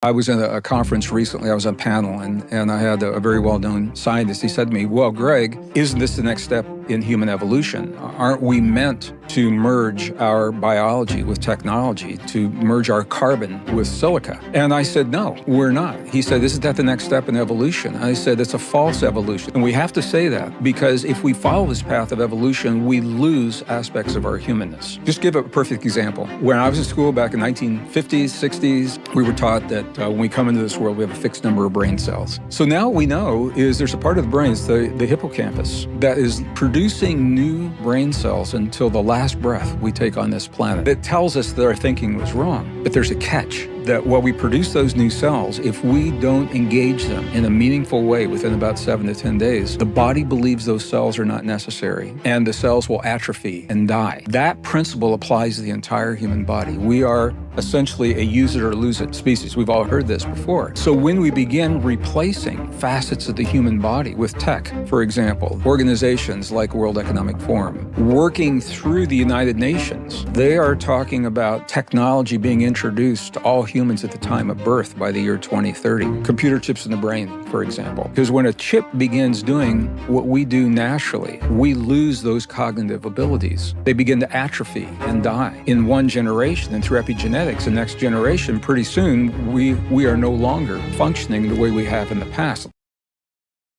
I was in a conference recently. I was on a panel, and I had a very well-known scientist. He said to me, well, Greg, isn't this the next step in human evolution? Aren't we meant to merge our biology with technology, to merge our carbon with silica? And I said, no, we're not. He said, isn't that the next step in evolution? I said, it's a false evolution. And we have to say that because if we follow this path of evolution, we lose aspects of our humanness. Just give a perfect example. When I was in school back in 1950s, 60s, we were taught that when we come into this world, we have a fixed number of brain cells. So now what we know is there's a part of the brain, it's the hippocampus, that is producing new brain cells until the last breath we take on this planet. It tells us that our thinking was wrong, but there's a catch. That while we produce those new cells, if we don't engage them in a meaningful way within about 7 to 10 days, the body believes those cells are not necessary, and the cells will atrophy and die. That principle applies to the entire human body. We are essentially a use it or lose it species. We've all heard this before. So when we begin replacing facets of the human body with tech, for example, organizations like World Economic Forum, working through the United Nations, they are talking about technology being introduced to all humans at the time of birth by the year 2030. Computer chips in the brain, for example. Because when a chip begins doing what we do naturally, we lose those cognitive abilities. They begin to atrophy and die in one generation. And through epigenetics, the next generation, pretty soon, we are no longer functioning the way we have in the past.